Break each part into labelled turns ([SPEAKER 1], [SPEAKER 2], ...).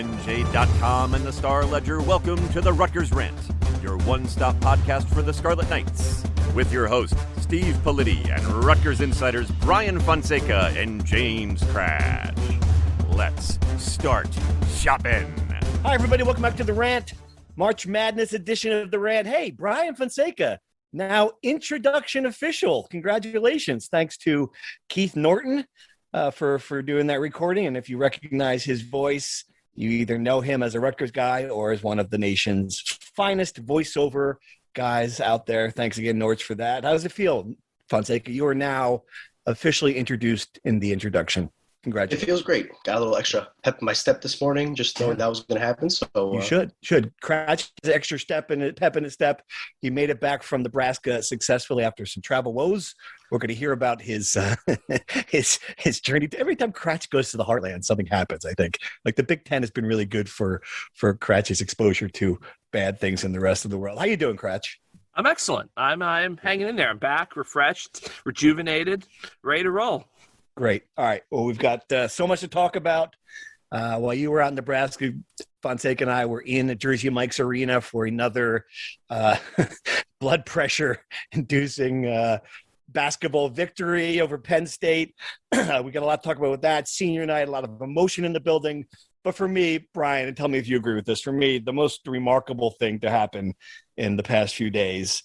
[SPEAKER 1] NJ.com and the Star Ledger, welcome to the Rutgers Rant, your one-stop podcast for the Scarlet Knights, with your host, Steve Pikiell, and Rutgers insiders Brian Fonseca and James Crash. Let's start shopping.
[SPEAKER 2] Hi, everybody. Welcome back to the Rant, March Madness edition of the Rant. Hey, Brian Fonseca, now introduction official. Congratulations. Thanks to Keith Norton for doing that recording. And if you recognize his voice, you either know him as a Rutgers guy or as one of the nation's finest voiceover guys out there. Thanks again, Norts, for that. How does it feel, Fonseca? You are now officially introduced in the introduction. Congratulations.
[SPEAKER 3] It feels great. Got a little extra pep in my step this morning, just knowing that was going to happen. So
[SPEAKER 2] you should. Cratch has an extra pep in his step. He made it back from Nebraska successfully after some travel woes. We're going to hear about his journey. Every time Cratch goes to the Heartland, something happens. I think like the Big Ten has been really good for Cratch's exposure to bad things in the rest of the world. How you doing, Cratch?
[SPEAKER 4] I'm excellent. I'm hanging in there. I'm back, refreshed, rejuvenated, ready to roll.
[SPEAKER 2] Great. All right. Well, we've got so much to talk about. While you were out in Nebraska, Fonseca and I were in Jersey Mike's Arena for another blood pressure-inducing basketball victory over Penn State. We got a lot to talk about with that. Senior night, a lot of emotion in the building. But for me, Brian, and tell me if you agree with this, for me, the most remarkable thing to happen in the past few days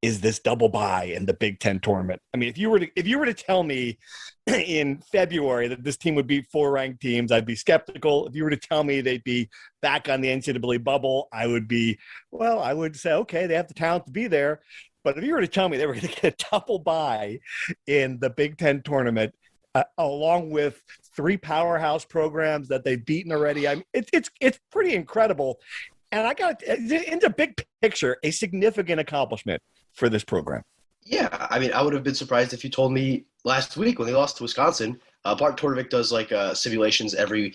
[SPEAKER 2] is this double bye in the Big Ten tournament. I mean, if you were to tell me in February that this team would beat 4 ranked teams, I'd be skeptical. If you were to tell me they'd be back on the NCAA bubble, I would say, okay, they have the talent to be there. But if you were to tell me they were going to get a double bye in the Big Ten tournament, along with 3 powerhouse programs that they've beaten already, I mean, it's pretty incredible. And I got in the big picture, a significant accomplishment for this program.
[SPEAKER 3] Yeah, I mean, I would have been surprised if you told me last week when they lost to Wisconsin. Bart Torvik does simulations every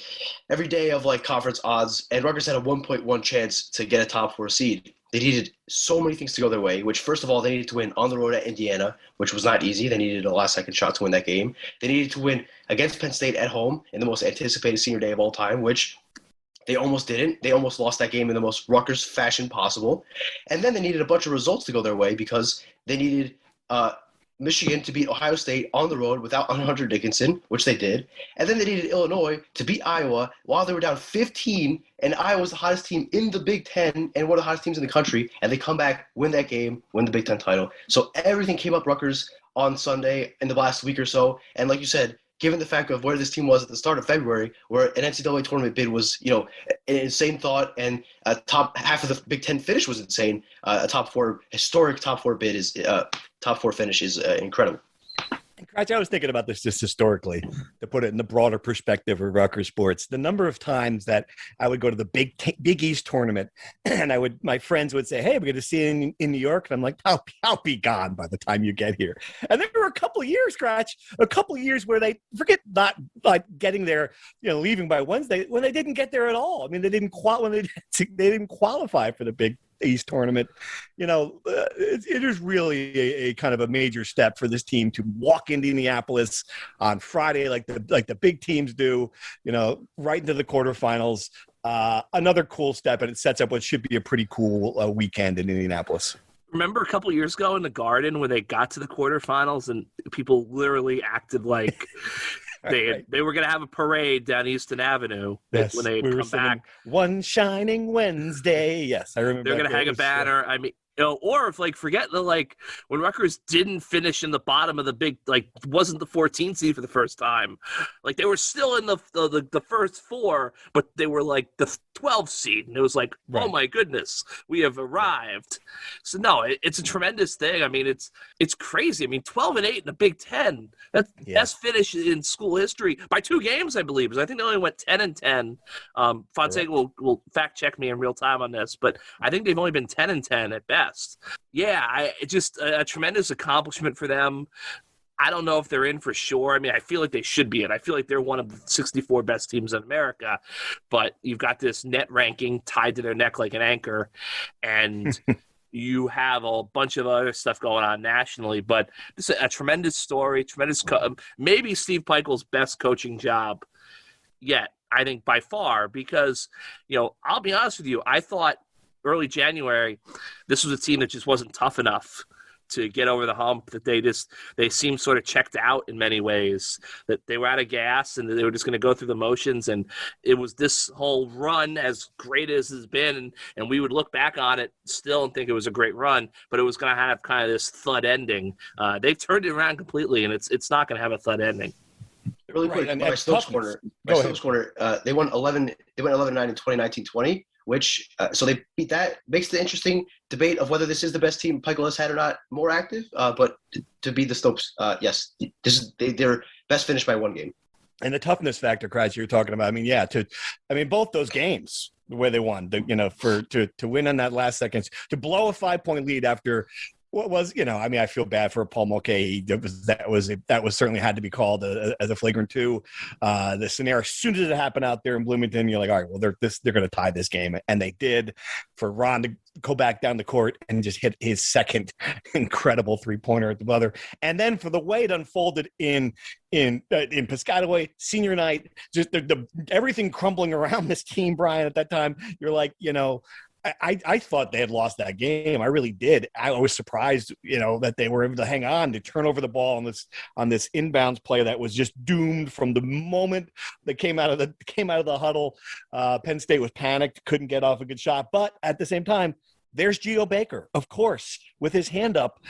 [SPEAKER 3] day of conference odds, and Rutgers had a 1.1 chance to get a top 4 seed. They needed so many things to go their way, which first of all, they needed to win on the road at Indiana, which was not easy. They needed a last-second shot to win that game. They needed to win against Penn State at home in the most anticipated senior day of all time, which they almost didn't. They almost lost that game in the most Rutgers fashion possible. And then they needed a bunch of results to go their way because they needed Michigan to beat Ohio State on the road without Hunter Dickinson, which they did. And then they needed Illinois to beat Iowa while they were down 15, and Iowa was the hottest team in the Big Ten and one of the hottest teams in the country. And they come back, win that game, win the Big Ten title. So everything came up Rutgers on Sunday in the last week or so. And like you said, given the fact of where this team was at the start of February, where an NCAA tournament bid was, an insane thought, and a top half of the Big Ten finish was insane. A historic top 4 bid is top 4 finish is incredible.
[SPEAKER 2] I was thinking about this just historically, to put it in the broader perspective of Rutgers sports. The number of times that I would go to the Big East tournament, and my friends would say, "Hey, we're going to see you in New York," and I'm like, "I'll be gone by the time you get here." And there were a couple of years, where they forget not like getting there, leaving by Wednesday, when they didn't get there at all. I mean, they didn't qualify for the Big East tournament. It is really a kind of a major step for this team to walk into Indianapolis on Friday like the big teams do, right into the quarterfinals. Another cool step, and it sets up what should be a pretty cool weekend in Indianapolis.
[SPEAKER 4] Remember a couple of years ago in the Garden when they got to the quarterfinals and people literally acted like they were going to have a parade down Easton Avenue when they come back.
[SPEAKER 2] One shining Wednesday. Yes, I remember.
[SPEAKER 4] They're going to hang a banner. I mean, or if forget the when Rutgers didn't finish in the bottom of the big wasn't the 14th seed for the first time, they were still in the first 4, but they were the 12th seed, and it was right. Oh my goodness, we have arrived. So no, it's a tremendous thing. I mean, it's crazy. I mean, 12-8 in the Big Ten. That's best finish in school history by 2 games, I believe. Because I think they only went 10-10. Fonseca will fact check me in real time on this, but I think they've only been 10-10 at best. Yeah, it's just a tremendous accomplishment for them. I don't know if they're in for sure. I mean, I feel like they should be in. I feel like they're one of the 64 best teams in America. But you've got this net ranking tied to their neck like an anchor. And you have a bunch of other stuff going on nationally. But this is a tremendous story, maybe Steve Pikiell's best coaching job yet. I think, by far, because, I'll be honest with you, I thought early January this was a team that just wasn't tough enough to get over the hump, that they seemed sort of checked out in many ways, that they were out of gas and they were just going to go through the motions. And it was this whole run, as great as it's been, and we would look back on it still and think it was a great run, but it was going to have kind of this thud ending. They've turned it around completely, and it's not going to have a thud ending.
[SPEAKER 3] Really quick, my Stokes corner, they won 11-9 in 2019-20, which so they beat that. Makes the interesting debate of whether this is the best team Pikiell has had or not more active. But to beat the Stokes, yes, this is their best finish by one game.
[SPEAKER 2] And the toughness factor, Kreis, you're talking about. Both those games where they won, to win on that last seconds, to blow a 5-point lead after. What was, I feel bad for Paul Mulcahy. That was certainly had to be called as a flagrant 2. The scenario, as soon as it happened out there in Bloomington, you're like, all right, well, they're going to tie this game. And they did. For Ron to go back down the court and just hit his second incredible 3-pointer at the buzzer. And then for the way it unfolded in Piscataway senior night, just the everything crumbling around this team, Brian, at that time, you're like, I thought they had lost that game. I really did. I was surprised, that they were able to hang on to turn over the ball on this inbounds play that was just doomed from the moment they came out of the huddle. Penn State was panicked, couldn't get off a good shot, but at the same time, there's Geo Baker, of course, with his hand up,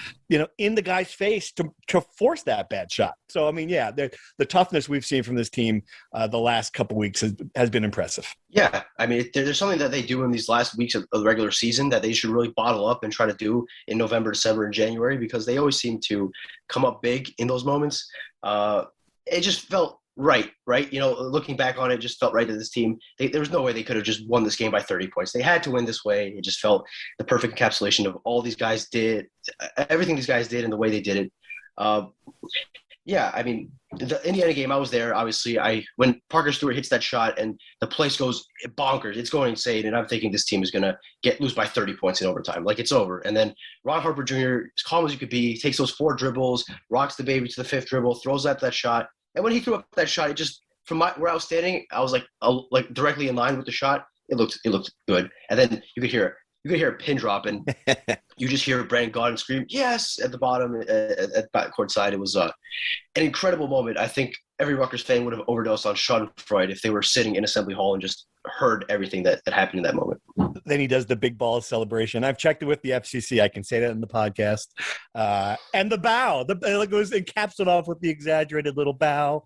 [SPEAKER 2] in the guy's face to force that bad shot. So, the toughness we've seen from this team the last couple weeks has been impressive.
[SPEAKER 3] Yeah, there's something that they do in these last weeks of the regular season that they should really bottle up and try to do in November, December, and January, because they always seem to come up big in those moments. It just felt right? Looking back on it, just felt right to this team. There was no way they could have just won this game by 30 points. They had to win this way. It just felt the perfect encapsulation of all these guys did, everything these guys did and the way they did it. The Indiana game, I was there, obviously. When Parker Stewart hits that shot and the place goes bonkers, it's going insane, and I'm thinking this team is going to lose by 30 points in overtime. Like, it's over. And then Ron Harper Jr., as calm as you could be, takes those 4 dribbles, rocks the baby to the 5th dribble, throws up that shot. And when he threw up that shot, it just, from where I was standing, I was like directly in line with the shot. It looked good. And then you could hear a pin drop, and you just hear Brandon Gaudin scream, yes, at the bottom, at backcourt side. It was an incredible moment. I think every Rutgers fan would have overdosed on Schadenfreude if they were sitting in Assembly Hall and just heard everything that happened in that moment.
[SPEAKER 2] Then he does the big ball celebration. I've checked it with the FCC. I can say that in the podcast. And the bow, it was encapsulated off with the exaggerated little bow.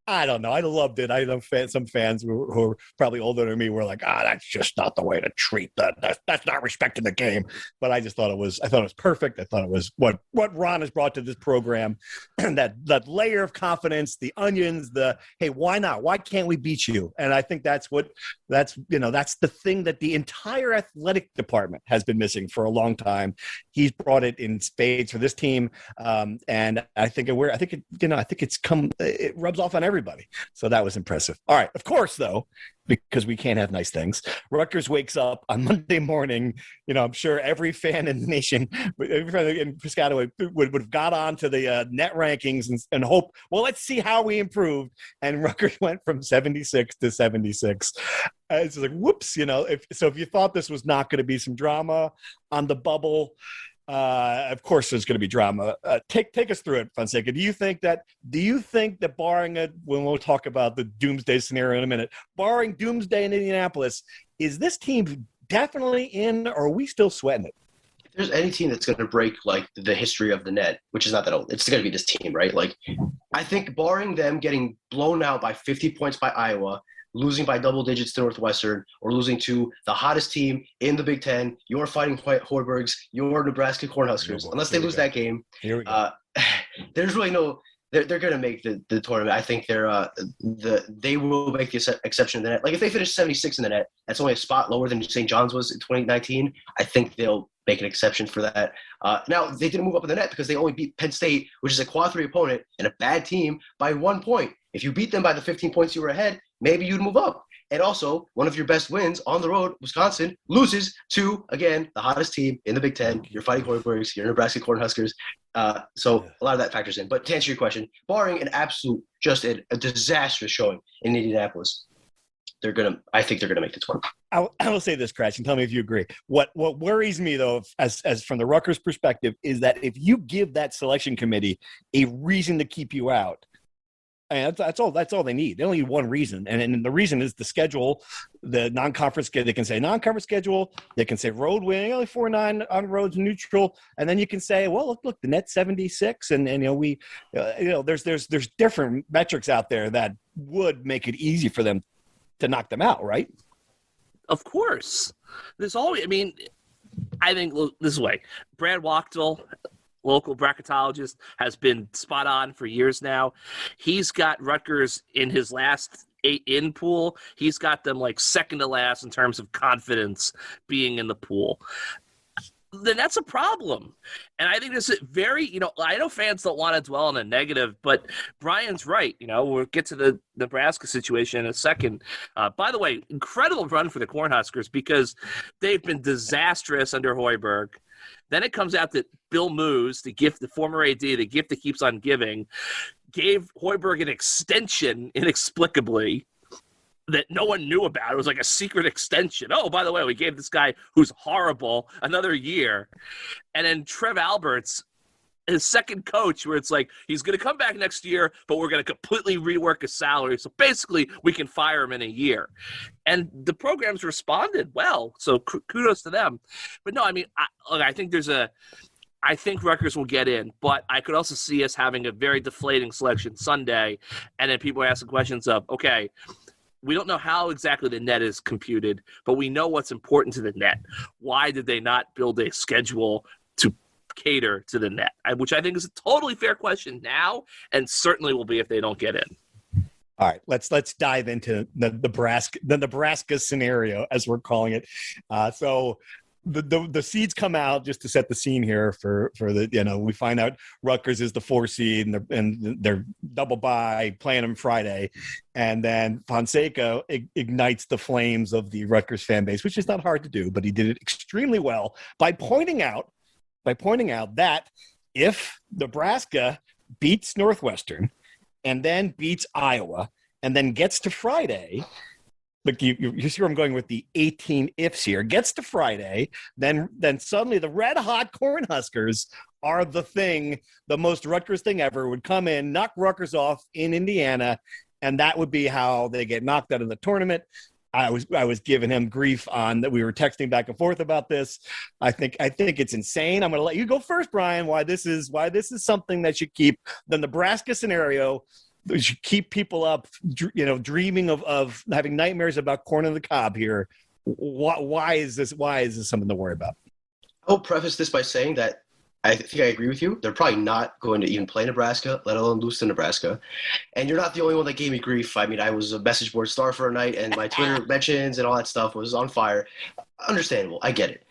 [SPEAKER 2] I don't know. I loved it. I know some fans who are probably older than me were like, that's just not the way to treat that. That's not respecting the game. But I just thought it was perfect. I thought it was what Ron has brought to this program. that layer of confidence, the onions, hey, why not? Why can't we beat you? And I think that's the thing that the entire athletic department has been missing for a long time. He's brought it in spades for this team. And I think it rubs off on everybody. So that was impressive. All right. Of course, though, because we can't have nice things, Rutgers wakes up on Monday morning. I'm sure every fan in the nation, every fan in Piscataway would have got on to the net rankings and hope, well, let's see how we improved. And Rutgers went from 76 to 76. It's like, whoops, if you thought this was not going to be some drama on the bubble, of course there's going to be drama. Take us through it, Fonseca. Do you think that barring when we'll talk about the doomsday scenario in a minute, barring doomsday in Indianapolis, is this team definitely in, or are we still sweating it?
[SPEAKER 3] If there's any team that's going to break the history of the net, which is not that old, it's going to be this team, right? I think barring them getting blown out by 50 points by Iowa, losing by double digits to Northwestern, or losing to the hottest team in the Big Ten, your Fighting Hoibergs, your Nebraska Cornhuskers, unless they lose that game, there's really no – they're going to make the tournament. I think they will make the exception in the net. If they finish 76 in the net, that's only a spot lower than St. John's was in 2019. I think they'll make an exception for that. Now, they didn't move up in the net because they only beat Penn State, which is a quad 3 opponent and a bad team, by 1 point. If you beat them by the 15 points you were ahead, maybe you'd move up. And also, one of your best wins on the road, Wisconsin, loses to, again, the hottest team in the Big Ten. You're Fighting Hoibergs, your Nebraska Cornhuskers. So a lot of that factors in. But to answer your question, barring an absolute, just a disastrous showing in Indianapolis, I think they're gonna make the tournament.
[SPEAKER 2] I will say this, Crash, and tell me if you agree. What worries me though, as from the Rutgers perspective, is that if you give that selection committee a reason to keep you out, and that's all they need. They only need one reason, and the reason is the schedule, the non-conference. They can say non-conference schedule. They can say road winning, only 4-9 on roads, neutral, and then you can say, well, look, the net 76, and there's different metrics out there that would make it easy for them to knock them out, right?
[SPEAKER 4] Of course. There's always, I think this way. Brad Wachtel, local bracketologist, has been spot on for years now. He's got Rutgers in his last 8-in pool. He's got them like second to last in terms of confidence being in the pool. Then that's a problem. And I think this is very, I know fans don't want to dwell on the negative, but Brian's right. We'll get to the Nebraska situation in a second. By the way, incredible run for the Cornhuskers because they've been disastrous under Hoiberg. Then it comes out that Bill Moos, the former AD, the gift that keeps on giving, gave Hoiberg an extension inexplicably that no one knew about. It was like a secret extension. Oh, by the way, we gave this guy who's horrible another year. And then Trev Alberts, his second coach, where it's like, he's going to come back next year, but we're going to completely rework his salary. So basically, we can fire him in a year. And the programs responded well. So kudos to them. But no, I think I think Rutgers will get in, but I could also see us having a very deflating selection Sunday. And then people are asking questions of, okay, we don't know how exactly the net is computed, but we know what's important to the net. Why did they not build a schedule to cater to the net? Which I think is a totally fair question now, and certainly will be if they don't get in.
[SPEAKER 2] All right, let's dive into the Nebraska scenario, as we're calling it. So the seeds come out, just to set the scene here for the, we find out Rutgers is the 4 seed and they're double bye, playing them Friday. And then Fonseca ignites the flames of the Rutgers fan base, which is not hard to do, but he did it extremely well by pointing out that if Nebraska beats Northwestern and then beats Iowa and then gets to Friday, look, you see where I'm going with the 18 ifs here. Gets to Friday, then suddenly the red-hot Cornhuskers are the most Rutgers thing ever, would come in, knock Rutgers off in Indiana, and that would be how they get knocked out of the tournament. I was giving him grief on that. We were texting back and forth about this. I think it's insane. I'm going to let you go first, Brian, why this is something that should keep the Nebraska scenario. You should keep people up, dreaming of having nightmares about corn on the cob here. Why is this something to worry about?
[SPEAKER 3] I'll preface this by saying that I think I agree with you. They're probably not going to even play Nebraska, let alone lose to Nebraska. And you're not the only one that gave me grief. I was a message board star for a night, and my Twitter mentions and all that stuff was on fire. Understandable. I get it.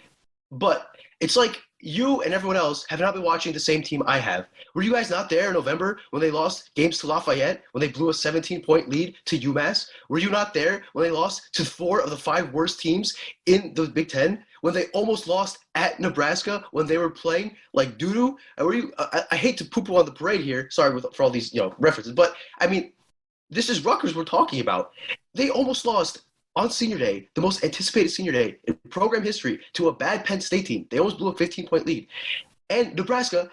[SPEAKER 3] But it's like you and everyone else have not been watching the same team I have. Were you guys not there in November when they lost games to Lafayette, when they blew a 17-point lead to UMass? Were you not there when they lost to 4 of the 5 worst teams in the Big Ten? When they almost lost at Nebraska when they were playing like doo-doo? Were you? I hate to poo-poo on the parade here. Sorry for all these references, but this is Rutgers we're talking about. They almost lost on senior day, the most anticipated senior day in program history, to a bad Penn State team. They almost blew a 15-point lead. And Nebraska,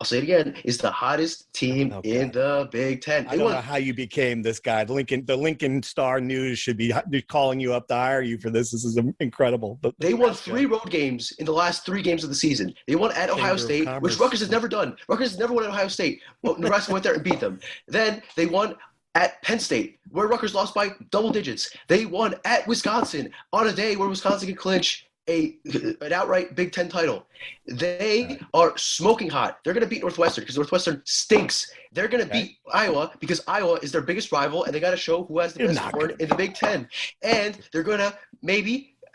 [SPEAKER 3] I'll say it again, is the hottest team in the Big Ten.
[SPEAKER 2] I don't know how you became this guy. The Lincoln Star News should be calling you up to hire you for this. This is incredible.
[SPEAKER 3] They won 3 road games in the last 3 games of the season. They won at Ohio State, which Rutgers has never done. Rutgers has never won at Ohio State. Well, Nebraska went there and beat them. Then they won at Penn State, where Rutgers lost by double digits. They won at Wisconsin on a day where Wisconsin could clinch an outright Big Ten title. They are smoking hot. They're going to beat Northwestern because Northwestern stinks. They're going to beat Iowa because Iowa is their biggest rival, and they got to show who has the best record in the Big Ten. And they're going to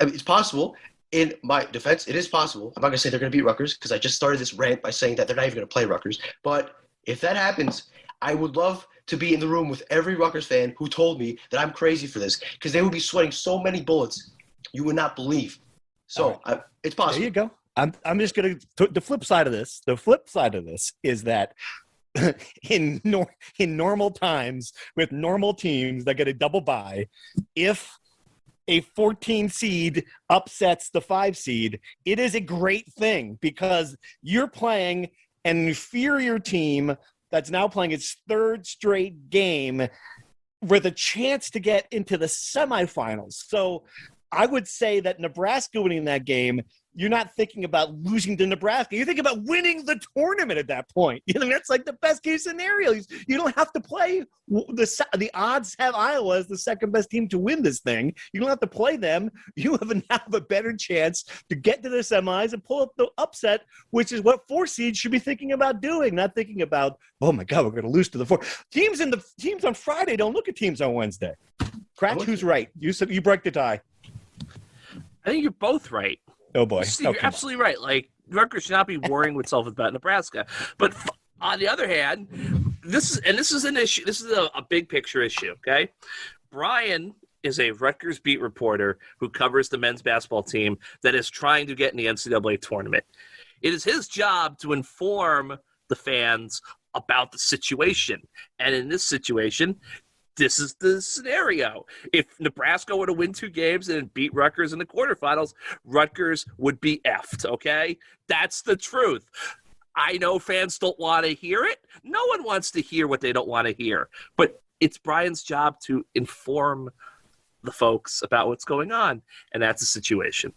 [SPEAKER 3] it's possible. In my defense, it is possible. I'm not going to say they're going to beat Rutgers because I just started this rant by saying that they're not even going to play Rutgers. But if that happens, I would love to be in the room with every Rutgers fan who told me that I'm crazy for this, because they would be sweating so many bullets you would not believe. So it's possible.
[SPEAKER 2] There you go. I'm just going to – the flip side of this is that in normal times with normal teams that get a double bye, if a 14 seed upsets the 5 seed, it is a great thing because you're playing an inferior team that's now playing its 3rd straight game with a chance to get into the semifinals. So I would say that Nebraska winning that game, you're not thinking about losing to Nebraska. You're thinking about winning the tournament at that point. You know, that's like the best case scenario. You don't have to play the odds have Iowa as the 2nd best team to win this thing. You don't have to play them. You have a better chance to get to the semis and pull up the upset, which is what 4 seeds should be thinking about doing, not thinking about, oh my God, we're going to lose to the 4. Teams on Friday don't look at teams on Wednesday. Cratch, who's right? You said you break the tie.
[SPEAKER 4] I think you're both right.
[SPEAKER 2] Oh boy,
[SPEAKER 4] Steve, you're absolutely right. Like, Rutgers should not be worrying itself about Nebraska. But on the other hand, this is an issue. This is a big picture issue. Okay, Brian is a Rutgers beat reporter who covers the men's basketball team that is trying to get in the NCAA tournament. It is his job to inform the fans about the situation, and in this situation, this is the scenario. If Nebraska were to win 2 games and beat Rutgers in the quarterfinals, Rutgers would be effed, okay? That's the truth. I know fans don't want to hear it. No one wants to hear what they don't want to hear. But it's Brian's job to inform the folks about what's going on, and that's the situation.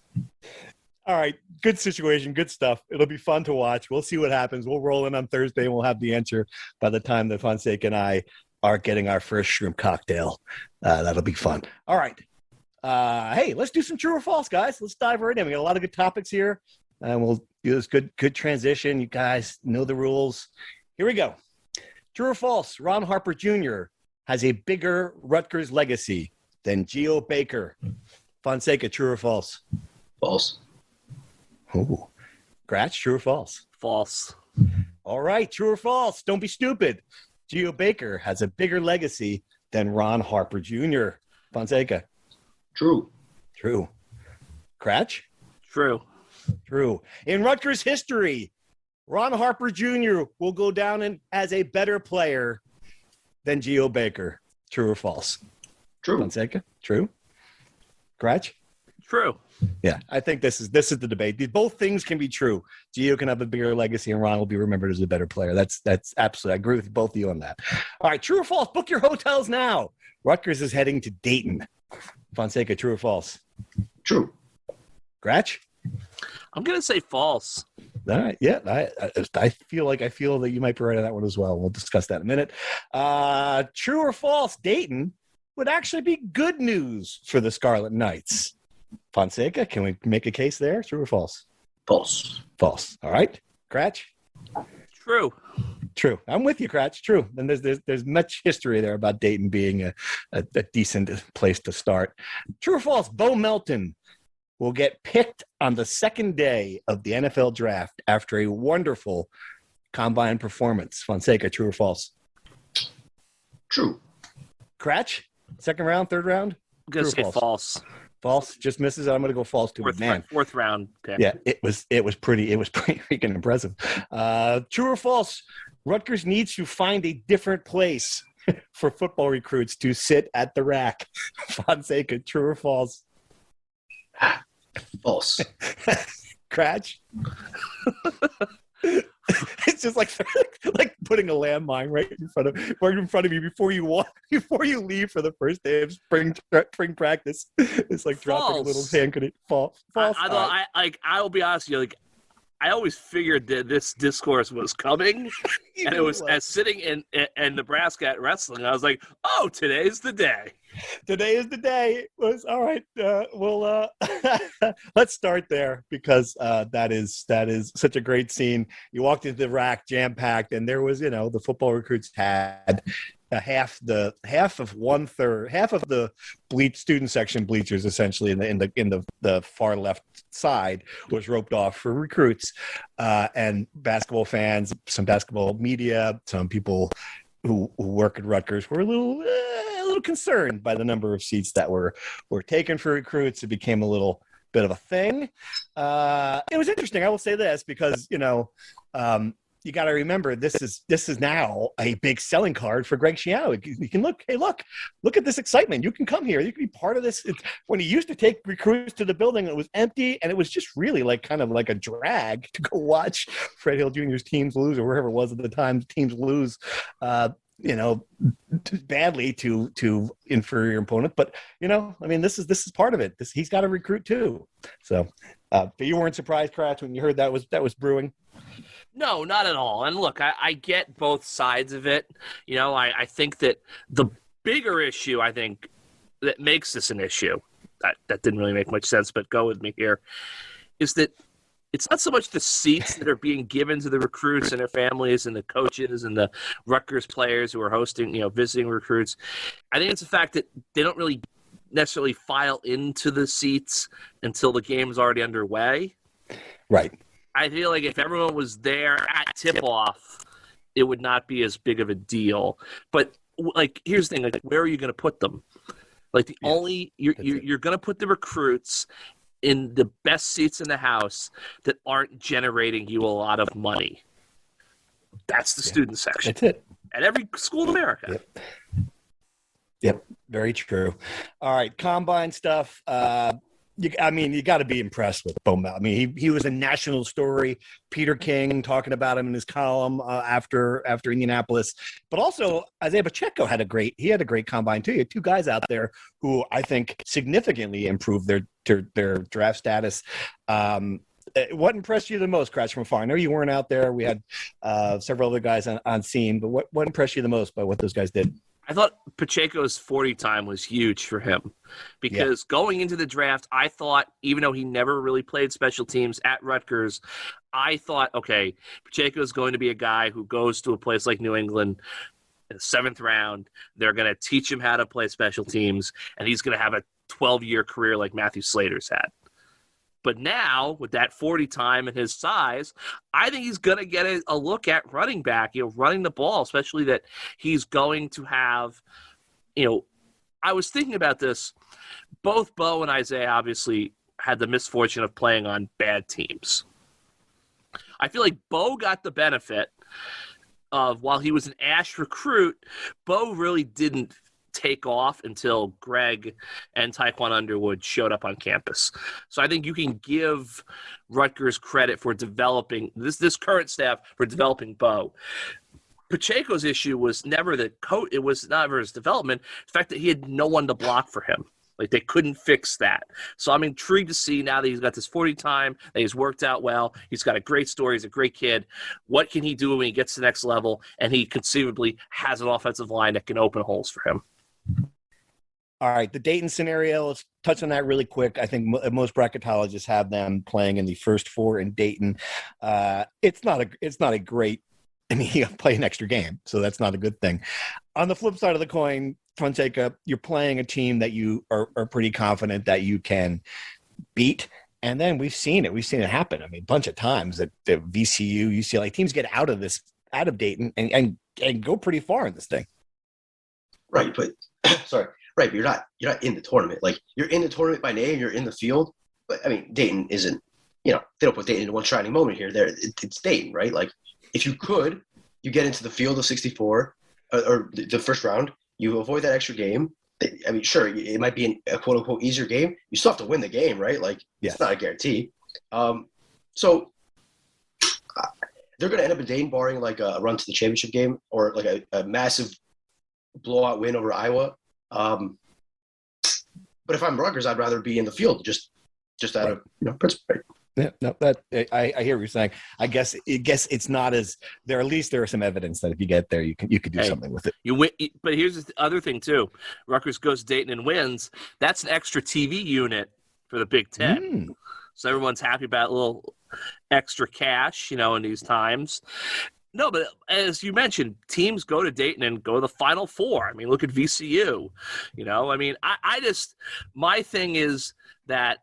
[SPEAKER 2] All right, good situation, good stuff. It'll be fun to watch. We'll see what happens. We'll roll in on Thursday, and we'll have the answer by the time that Fonseca and I are getting our first shrimp cocktail. That'll be fun. All right. Hey, let's do some true or false, guys. Let's dive right in. We got a lot of good topics here, and we'll do this good transition. You guys know the rules. Here we go. True or false? Ron Harper Jr. has a bigger Rutgers legacy than Geo Baker. Fonseca, true or false?
[SPEAKER 3] False.
[SPEAKER 2] Ooh. Gratch, true or false?
[SPEAKER 4] False.
[SPEAKER 2] All right, true or false? Don't be stupid. Geo Baker has a bigger legacy than Ron Harper Jr. Fonseca.
[SPEAKER 3] True.
[SPEAKER 2] True. Cratch?
[SPEAKER 4] True.
[SPEAKER 2] True. In Rutgers history, Ron Harper Jr. will go down as a better player than Geo Baker. True or false?
[SPEAKER 3] True.
[SPEAKER 2] Fonseca? True. Cratch?
[SPEAKER 4] True.
[SPEAKER 2] Yeah, I think this is the debate. Both things can be true. Gio can have a bigger legacy, and Ron will be remembered as a better player. That's absolutely. I agree with both of you on that. All right, true or false? Book your hotels now. Rutgers is heading to Dayton. Fonseca, true or false?
[SPEAKER 3] True.
[SPEAKER 2] Gratch?
[SPEAKER 4] I'm gonna say false.
[SPEAKER 2] All right, yeah. I feel that you might be right on that one as well. We'll discuss that in a minute. True or false? Dayton would actually be good news for the Scarlet Knights. Fonseca, can we make a case there? True or false?
[SPEAKER 3] False.
[SPEAKER 2] False. All right. Cratch?
[SPEAKER 4] True.
[SPEAKER 2] True. I'm with you, Cratch. True. And there's much history there about Dayton being a decent place to start. True or false? Bo Melton will get picked on the 2nd day of the NFL draft after a wonderful combine performance. Fonseca, true or false?
[SPEAKER 3] True.
[SPEAKER 2] Cratch? 2nd round, 3rd round?
[SPEAKER 4] I'm gonna say false.
[SPEAKER 2] False, just misses. I'm going to go false too.
[SPEAKER 4] Fourth round pick.
[SPEAKER 2] Yeah, it was pretty freaking impressive. True or false? Rutgers needs to find a different place for football recruits to sit at the rack. Fonseca, true or false?
[SPEAKER 3] False.
[SPEAKER 2] Cratch? It's just like putting a landmine right in front of you before you leave for the first day of spring practice. It's like dropping a little hand grenade. False.
[SPEAKER 4] I will be honest with you. Like, I always figured that this discourse was coming, and it was as sitting in Nebraska at wrestling. I was like, oh, today's the day.
[SPEAKER 2] Today is the day. It was all right. Let's start there because that is such a great scene. You walked into the rack jam packed, and there was the football recruits had half of the student section bleachers essentially in the far left side was roped off for recruits, and basketball fans, some basketball media, some people who work at Rutgers were a little concerned by the number of seats that were taken for recruits. It became a little bit of a thing. It was interesting. I will say this because you you got to remember this is now a big selling card for Greg Schiano. You can look at this excitement. You can come here. You can be part of this. When he used to take recruits to the building, it was empty, and it was just really kind of like a drag to go watch Fred Hill Jr.'s teams lose, or wherever it was at the time, teams lose. Badly to inferior opponent, but this is part of it. He's got to recruit too. So, but you weren't surprised, Kratz, when you heard that was brewing?
[SPEAKER 4] No, not at all. And look, I get both sides of it. I think that the bigger issue, I think, that makes this an issue, that didn't really make much sense, but go with me here, is that it's not so much the seats that are being given to the recruits and their families and the coaches and the Rutgers players who are hosting, visiting recruits. I think it's the fact that they don't really necessarily file into the seats until the game is already underway.
[SPEAKER 2] Right.
[SPEAKER 4] I feel like if everyone was there at tip-off, it would not be as big of a deal. But, here's the thing. Where are you going to put them? You're going to put the recruits in the best seats in the house that aren't generating you a lot of money. That's the student section.
[SPEAKER 2] That's it.
[SPEAKER 4] At every school in America.
[SPEAKER 2] Yep. Very true. All right. Combine stuff. You got to be impressed with Bo Mel. I mean, he was a national story. Peter King talking about him in his column after Indianapolis, but also Isaiah Pacheco had a great combine too. You had two guys out there who I think significantly improved their draft status. What impressed you the most, Kratz, from afar? I know you weren't out there. We had several other guys on scene, but what impressed you the most by what those guys did?
[SPEAKER 4] I thought Pacheco's 40 time was huge for him because going into the draft, I thought, even though he never really played special teams at Rutgers, I thought, okay, Pacheco's going to be a guy who goes to a place like New England in the 7th round. They're going to teach him how to play special teams, and he's going to have a 12-year career like Matthew Slater's had. But now, with that 40 time and his size, I think he's going to get a look at running back, running the ball, especially that he's going to have, I was thinking about this. Both Bo and Isaiah obviously had the misfortune of playing on bad teams. I feel like Bo got the benefit of, while he was an Ash recruit, Bo really didn't take off until Greg and Taekwon Underwood showed up on campus. So I think you can give Rutgers credit for developing this current staff for developing Bo. Pacheco's issue was never the coach. It was never his development. The fact that he had no one to block for him. They couldn't fix that. So I'm intrigued to see now that he's got this 40 time, that he's worked out well. He's got a great story. He's a great kid. What can he do when he gets to the next level? And he conceivably has an offensive line that can open holes for him.
[SPEAKER 2] All right, the Dayton scenario, let's touch on that really quick. I think most bracketologists have them playing in the first 4 in Dayton. It's not a great, you play an extra game, so that's not a good thing. On the flip side of the coin, Fonseca, you're playing a team that you are pretty confident that you can beat. And then we've seen it happen. a bunch of times that the VCU, UCLA teams get out of Dayton and go pretty far in this thing.
[SPEAKER 3] Right, but right, but you're not in the tournament. You're in the tournament by name, you're in the field. But Dayton isn't. They don't put Dayton in one shining moment here. It's Dayton, right? If you could, you get into the field of 64 or the first round. You avoid that extra game. Sure, it might be a quote unquote easier game. You still have to win the game, right? It's not a guarantee. So they're going to end up in Dayton, barring a run to the championship game or a massive blowout win over Iowa. But if I'm Rutgers, I'd rather be in the field just out of principle. Right?
[SPEAKER 2] Yeah, no, that I hear what you're saying. I guess it's not as there. At least there is some evidence that if you get there, you could do something with it.
[SPEAKER 4] You win, but here's the other thing too. Rutgers goes to Dayton and wins. That's an extra TV unit for the Big Ten. So everyone's happy about a little extra cash, in these times. No, but as you mentioned, teams go to Dayton and go to the Final Four. Look at VCU. My thing is that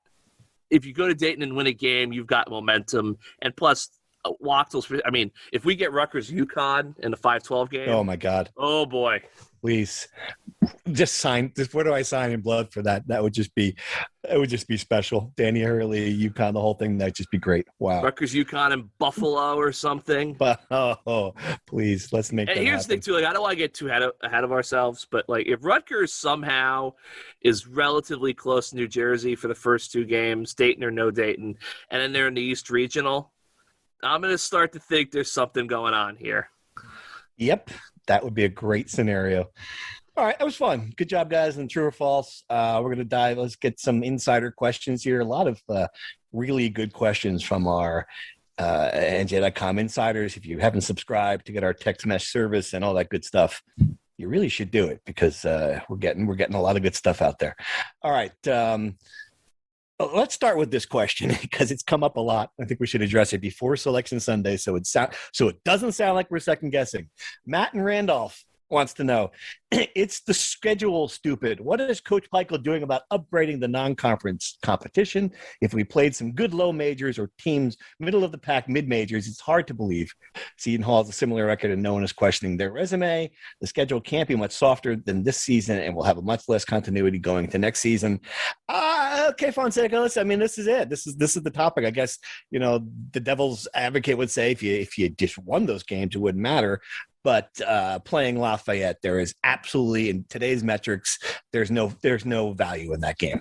[SPEAKER 4] if you go to Dayton and win a game, you've got momentum. And plus, Wachtels. I mean, if we get Rutgers UConn in the 5-12 game,
[SPEAKER 2] Oh my God!
[SPEAKER 4] oh boy,
[SPEAKER 2] Please, just sign. Where do I sign in blood for that? That would just be special. Danny Hurley, UConn, the whole thing. That'd just be great. Wow.
[SPEAKER 4] Rutgers UConn in Buffalo or something.
[SPEAKER 2] But please, let's make
[SPEAKER 4] And
[SPEAKER 2] that
[SPEAKER 4] here's the
[SPEAKER 2] happen.
[SPEAKER 4] thing too, like I don't want to get too ahead of ourselves, but like if Rutgers somehow is relatively close to New Jersey for the first 2 games, Dayton or no Dayton, and then they're in the East Regional, I'm going to start to think there's something going on here.
[SPEAKER 2] Yep, that would be a great scenario. All right, that was fun. Good job, guys. And true or false, we're going to dive. Let's get some insider questions here. A lot of really good questions from our NJ.com insiders. If you haven't subscribed to get our text mesh service and all that good stuff, you really should do it because we're getting a lot of good stuff out there. All right. Let's start with this question because it's come up a lot. I think we should address it before Selection Sunday so it doesn't sound like we're second guessing. Matt and Randolph wants to know, it's the schedule, stupid. What is Coach Pikiell doing about upgrading the non-conference competition? If we played some good low majors or teams middle of the pack mid majors, it's hard to believe. Seton Hall has a similar record and no one is questioning their resume. The schedule can't be much softer than this season and will have a much less continuity going to next season. Okay, Fonseca, listen, I mean, this is it. This is the topic. I guess, the devil's advocate would say if you just won those games, it wouldn't matter. But playing Lafayette, there is absolutely, in today's metrics, there's no value in that game.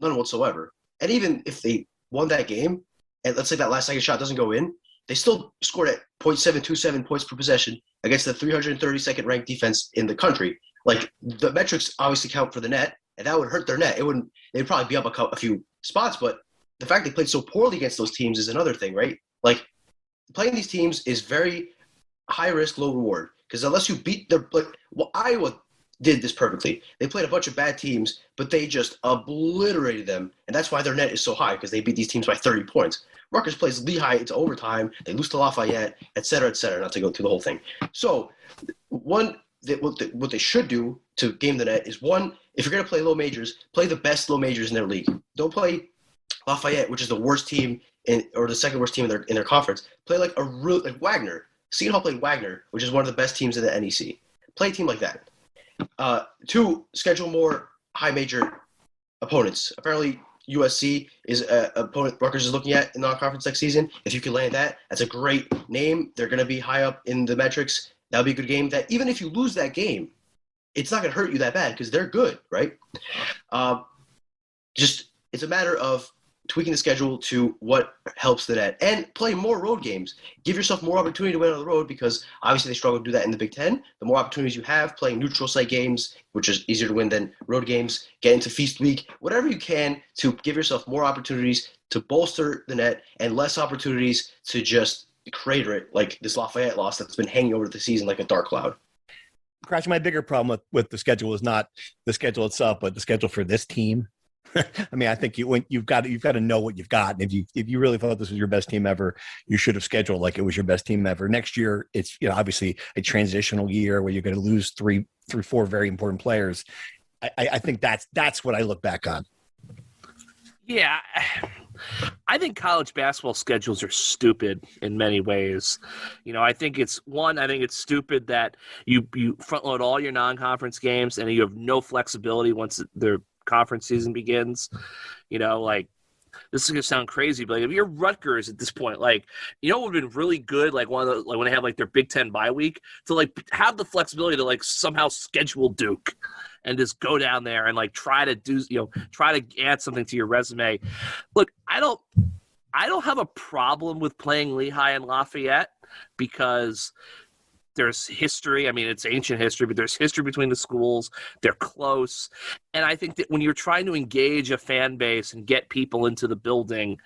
[SPEAKER 3] None whatsoever. And even if they won that game, and let's say that last second shot doesn't go in, they still scored at .727 points per possession against the 332nd ranked defense in the country. Like, the metrics obviously count for the net, and that would hurt their net. They'd probably be up a few spots, but the fact they played so poorly against those teams is another thing, right? Like, playing these teams is very high risk, low reward. Because unless you beat Iowa did this perfectly. They played a bunch of bad teams, but they just obliterated them. And that's why their net is so high, because they beat these teams by 30 points. Rutgers plays Lehigh into overtime. They lose to Lafayette, et cetera, not to go through the whole thing. So what they should do to game the net is, one, if you're going to play low majors, play the best low majors in their league. Don't play Lafayette, which is the worst team or the second worst team in their conference. Play like Wagner. Seton Hall played Wagner, which is one of the best teams in the NEC. Play a team like that. Two, schedule more high major opponents. Apparently, USC is an opponent Rutgers is looking at in non-conference next season. If you can land that, that's a great name. They're going to be high up in the metrics. That would be a good game. That even if you lose that game, it's not going to hurt you that bad because they're good, right? It's a matter of tweaking the schedule to what helps the net and play more road games. Give yourself more opportunity to win on the road because obviously they struggle to do that in the Big Ten. The more opportunities you have playing neutral site games, which is easier to win than road games, get into Feast Week, whatever you can to give yourself more opportunities to bolster the net and less opportunities to just crater it like this Lafayette loss that's been hanging over the season like a dark cloud.
[SPEAKER 2] Crash, my bigger problem with the schedule is not the schedule itself, but the schedule for this team. I mean, I think you've got to know what you've got. And if you really thought this was your best team ever, you should have scheduled like it was your best team ever. Next year, it's obviously a transitional year where you're going to lose three, four very important players. I think that's what I look back on.
[SPEAKER 4] Yeah, I think college basketball schedules are stupid in many ways. I think it's stupid that you front load all your non-conference games and you have no flexibility once they're conference season begins. This is gonna sound crazy, but if you're Rutgers at this point, it would have been really good, when they have their Big Ten bye week, to have the flexibility to somehow schedule Duke and just go down there and try to add something to your resume. Look, I don't have a problem with playing Lehigh and Lafayette because there's history. I mean, it's ancient history, but there's history between the schools. They're close. And I think that when you're trying to engage a fan base and get people into the building,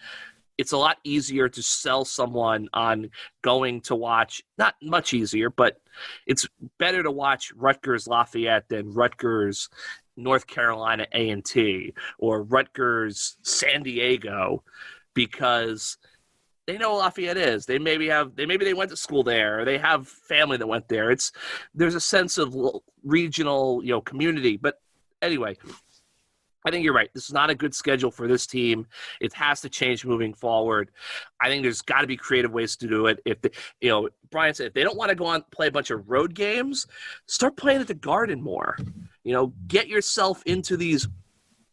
[SPEAKER 4] it's a lot easier to sell someone on going to watch, not much easier, but it's better to watch Rutgers Lafayette than Rutgers North Carolina A&T or Rutgers San Diego, because they know Lafayette is. Maybe they went to school there, or they have family that went there. There's a sense of regional, community. But anyway, I think you're right. This is not a good schedule for this team. It has to change moving forward. I think there's got to be creative ways to do it. If Brian said, if they don't want to go on play a bunch of road games, start playing at the Garden more. Get yourself into these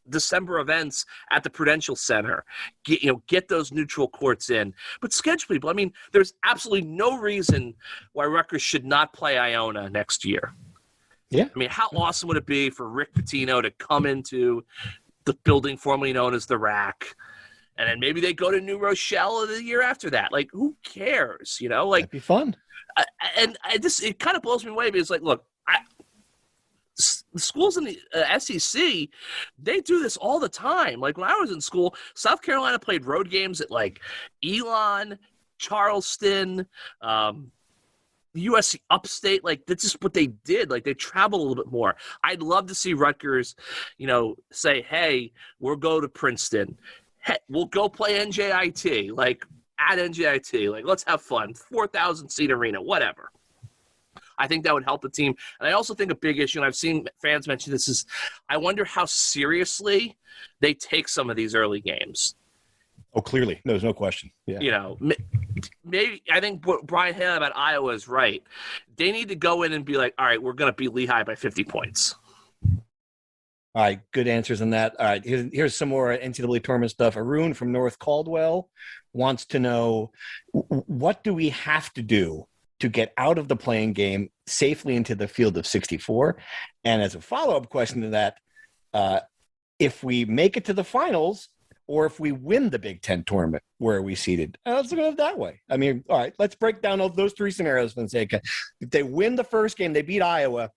[SPEAKER 4] December events at the Prudential Center. Get those neutral courts in. But schedule people. I mean, there's absolutely no reason why Rutgers should not play Iona next year.
[SPEAKER 2] Yeah.
[SPEAKER 4] I mean, how awesome would it be for Rick Pitino to come into the building formerly known as the Rack, and then maybe they go to New Rochelle the year after that? Like, who cares?
[SPEAKER 2] That'd be fun.
[SPEAKER 4] It kind of blows me away because, look, the schools in the SEC, they do this all the time. Like, when I was in school, South Carolina played road games at Elon, Charleston, USC upstate. That's just what they did. They traveled a little bit more. I'd love to see Rutgers, say, hey, we'll go to Princeton. Hey, we'll go play NJIT, at NJIT. Let's have fun. 4,000 seat arena, whatever. I think that would help the team. And I also think a big issue, and I've seen fans mention this, is I wonder how seriously they take some of these early games.
[SPEAKER 2] Oh, clearly. There's no question. Yeah.
[SPEAKER 4] Maybe I think what Brian Hale about Iowa is right. They need to go in and be like, all right, we're going to beat Lehigh by 50 points.
[SPEAKER 2] All right, good answers on that. All right, here's some more NCAA tournament stuff. Arun from North Caldwell wants to know, what do we have to do to get out of the playing game safely into the field of 64? And as a follow-up question to that, if we make it to the finals, or if we win the Big Ten tournament, where are we seated? Let's look at it that way. I mean, all right, let's break down those three scenarios, Fonseca. If they win the first game, they beat Iowa,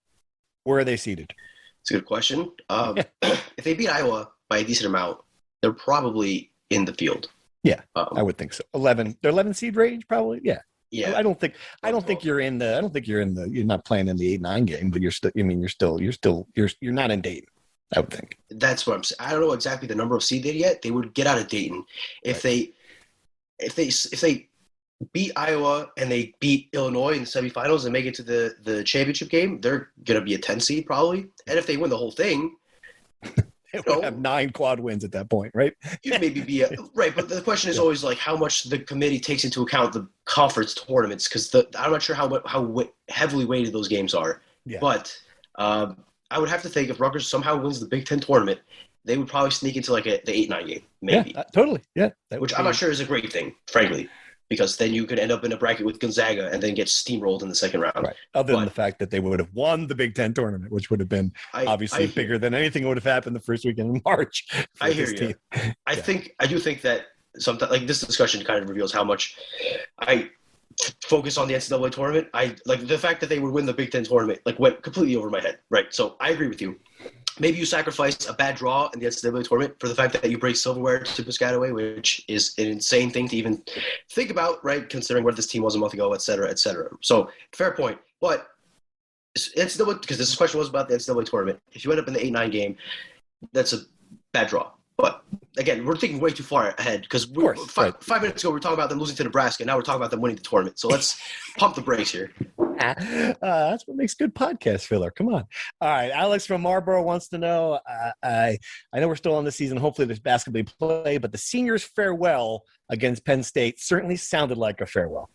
[SPEAKER 2] where are they seated?
[SPEAKER 3] It's a good question. If they beat Iowa by a decent amount, they're probably in the field.
[SPEAKER 2] Yeah, I would think so. 11, they're 11 seed range, probably. Yeah.
[SPEAKER 3] Yeah.
[SPEAKER 2] I don't think you're you're not playing in the 8-9 game, but you're not in Dayton, I would think.
[SPEAKER 3] That's what I'm saying. I don't know exactly the number of seed they yet. They would get out of Dayton if they beat Iowa and they beat Illinois in the semifinals and make it to the championship game. They're gonna be a 10 seed probably. And if they win the whole thing,
[SPEAKER 2] they would have 9 quad wins at that point, right?
[SPEAKER 3] You'd maybe be right. But the question is always how much the committee takes into account the conference tournaments, because I'm not sure how heavily weighted those games are. Yeah. But I would have to think if Rutgers somehow wins the Big Ten tournament, they would probably sneak into the 8-9 game, maybe.
[SPEAKER 2] Yeah, totally. Yeah.
[SPEAKER 3] Which I'm not sure is a great thing, frankly, because then you could end up in a bracket with Gonzaga and then get steamrolled in the second round.
[SPEAKER 2] Right. Other than the fact that they would have won the Big Ten tournament, which would have been obviously bigger than anything would have happened the first weekend in March.
[SPEAKER 3] I hear you. I do think that sometimes this discussion kind of reveals how much I focus on the NCAA tournament. I the fact that they would win the Big Ten tournament went completely over my head. Right. So I agree with you. Maybe you sacrifice a bad draw in the NCAA tournament for the fact that you break silverware to Piscataway, which is an insane thing to even think about, right? Considering where this team was a month ago, et cetera, et cetera. So fair point. But NCAA, because this question was about the NCAA tournament. If you end up in the 8-9 game, that's a bad draw. But again, we're thinking way too far ahead, because 5 minutes ago we were talking about them losing to Nebraska. Now we're talking about them winning the tournament. So let's pump the brakes here.
[SPEAKER 2] That's what makes good podcast filler. Come on. All right. Alex from Marlboro wants to know, I know we're still on the season. Hopefully there's basketball play, but the seniors' farewell against Penn State certainly sounded like a farewell.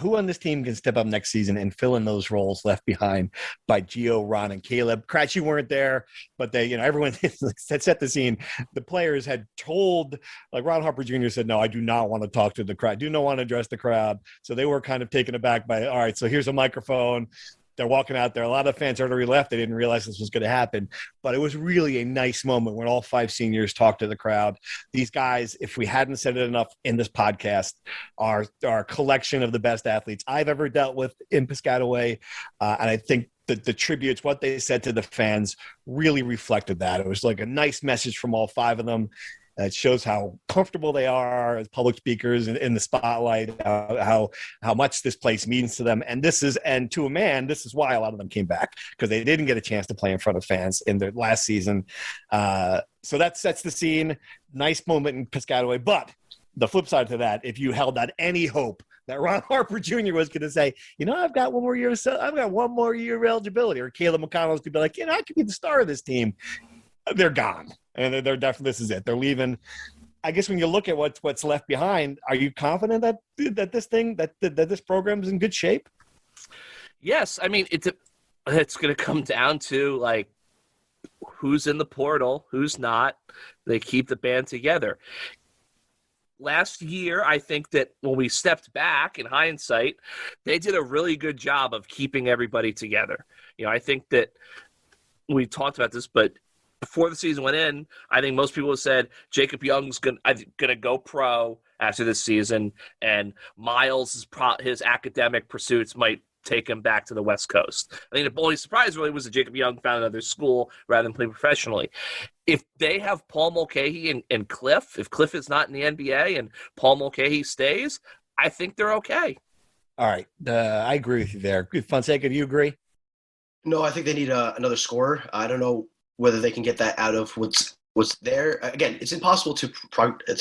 [SPEAKER 2] Who on this team can step up next season and fill in those roles left behind by Gio, Ron, and Caleb? Kratz, you weren't there, but everyone had set the scene. The players had told, Ron Harper Jr. said, no, I do not want to talk to the crowd. Do not want to address the crowd. So they were kind of taken aback by, all right, so here's a microphone. They're walking out there. A lot of fans already left. They didn't realize this was going to happen. But it was really a nice moment when all 5 seniors talked to the crowd. These guys, if we hadn't said it enough in this podcast, are a collection of the best athletes I've ever dealt with in Piscataway. And I think that the tributes, what they said to the fans, really reflected that. It was like a nice message from all 5 of them. It shows how comfortable they are as public speakers in the spotlight, how much this place means to them. And to a man, this is why a lot of them came back, because they didn't get a chance to play in front of fans in their last season. So that sets the scene. Nice moment in Piscataway. But the flip side to that, if you held out any hope that Ron Harper Jr. was going to say, I've got one more year of eligibility, or Caleb McConnell was going to be like, I could be the star of this team. they're gone, and they're definitely, this is it. They're leaving. I guess when you look at what's left behind, are you confident that this program is in good shape?
[SPEAKER 4] Yes, I mean it's going to come down to like who's in the portal, who's not. They keep the band together. Last year, I think that when we stepped back in hindsight, they did a really good job of keeping everybody together. I think that we talked about this, but before the season went in, I think most people have said Jacob Young's going to go pro after this season, and Miles' his academic pursuits might take him back to the West Coast. I think the only surprise really was that Jacob Young found another school rather than play professionally. If they have Paul Mulcahy and Cliff, if Cliff is not in the NBA and Paul Mulcahy stays, I think they're okay.
[SPEAKER 2] All right. I agree with you there. Fonseca, do you agree?
[SPEAKER 3] No, I think they need another scorer. I don't know whether they can get that out of what's there. Again, it's impossible to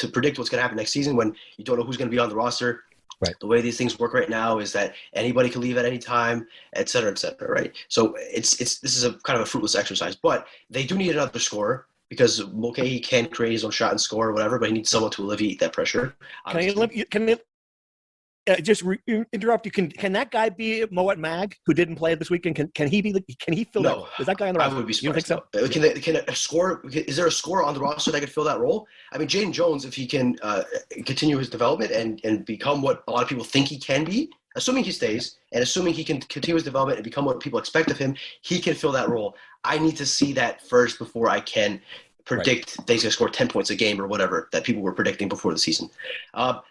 [SPEAKER 3] predict what's going to happen next season when you don't know who's going to be on the roster.
[SPEAKER 2] Right.
[SPEAKER 3] The way these things work right now is that anybody can leave at any time, et cetera, right? So this is a kind of a fruitless exercise. But they do need another scorer because Mulcahy can create his own shot and score or whatever, but he needs someone to alleviate that pressure.
[SPEAKER 2] Interrupt you? Can that guy be Moet Mag, who didn't play this weekend? Can he be? Can he fill that role? Is that guy on the roster?
[SPEAKER 3] I would be
[SPEAKER 2] You
[SPEAKER 3] surprised.
[SPEAKER 2] don't think so?
[SPEAKER 3] Can a score? Is there a scorer on the roster that could fill that role? I mean, Jaden Jones, if he can continue his development and become what a lot of people think he can be, assuming he stays and assuming he can continue his development and become what people expect of him, he can fill that role. I need to see that first before I can predict that he's going to score 10 points a game or whatever that people were predicting before the season.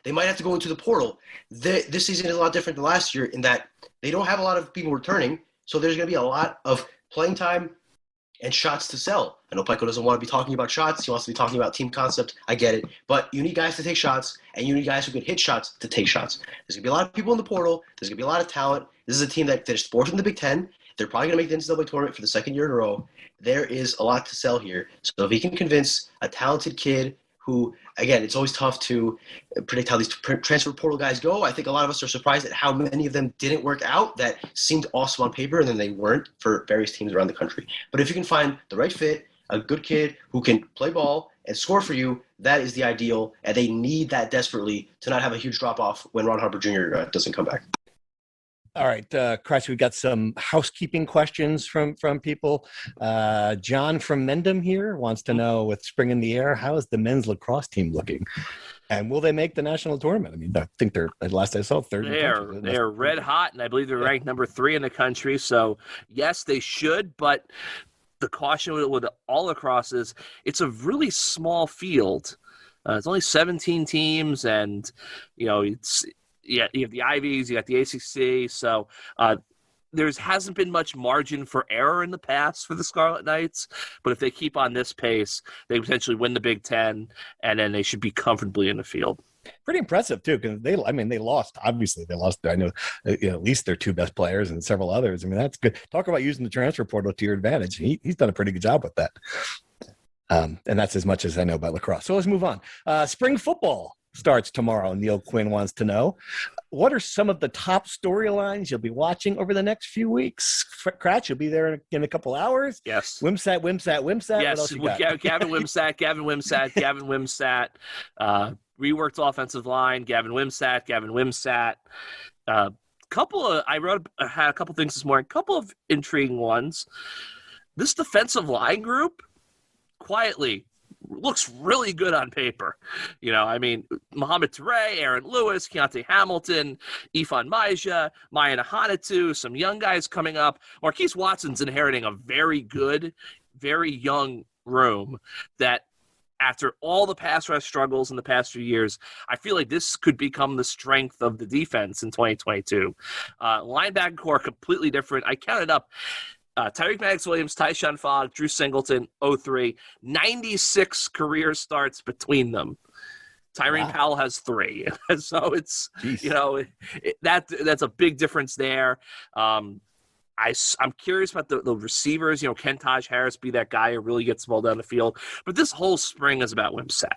[SPEAKER 3] They might have to go into the portal. This season is a lot different than last year in that they don't have a lot of people returning, so there's going to be a lot of playing time and shots to sell. I know Pikiell doesn't want to be talking about shots. He wants to be talking about team concept. I get it. But you need guys to take shots, and you need guys who can hit shots to take shots. There's going to be a lot of people in the portal. There's going to be a lot of talent. This is a team that finished fourth in the Big Ten. They're probably going to make the NCAA tournament for the second year in a row. There is a lot to sell here. So if he can convince a talented kid who, again, it's always tough to predict how these transfer portal guys go. I think a lot of us are surprised at how many of them didn't work out that seemed awesome on paper and then they weren't for various teams around the country. But if you can find the right fit, a good kid who can play ball and score for you, that is the ideal. And they need that desperately to not have a huge drop-off when Ron Harper Jr. Doesn't come back.
[SPEAKER 2] All right, Chris, we've got some housekeeping questions from people. John from Mendham here wants to know, with spring in the air, how is the men's lacrosse team looking? And will they make the national tournament? I mean, I think they're, last I saw, third.
[SPEAKER 4] They are red hot, and I believe they're ranked number 3 in the country. So, yes, they should, but the caution with all lacrosse is it's a really small field. It's only 17 teams, and, it's – you have the Ivies, you got the ACC, so there hasn't been much margin for error in the past for the Scarlet Knights, but if they keep on this pace, they potentially win the Big Ten, and then they should be comfortably in the field.
[SPEAKER 2] Pretty impressive, too, because they lost. Obviously, they lost, I know, at least their 2 best players and several others. I mean, that's good. Talk about using the transfer portal to your advantage. He's done a pretty good job with that. And that's as much as I know about lacrosse. So let's move on. Spring football starts tomorrow. Neil Quinn wants to know, what are some of the top storylines you'll be watching over the next few weeks? Kratz, you'll be there in a couple hours.
[SPEAKER 4] Yes.
[SPEAKER 2] Wimsat.
[SPEAKER 4] Yes. Gavin Wimsat. Reworked offensive line. Gavin Wimsat. I had a couple things this morning. A couple of intriguing ones. This defensive line group, quietly, looks really good on paper. Mohamed Toure, Aaron Lewis, Keontae Hamilton, Ifan Maija, Maya Nahanatu, some young guys coming up. Marquise Watson's inheriting a very good, very young room that, after all the pass rush struggles in the past few years, I feel like this could become the strength of the defense in 2022. Linebacker core, completely different. I counted up Tyreek Maddox-Williams, Tyshawn Fogg, Drew Singleton, 03, 96 career starts between them. Tyreen Powell has 3. So it's, that's a big difference there. I'm curious about the receivers. Can Taj Harris be that guy who really gets the ball down the field? But this whole spring is about Wimsat.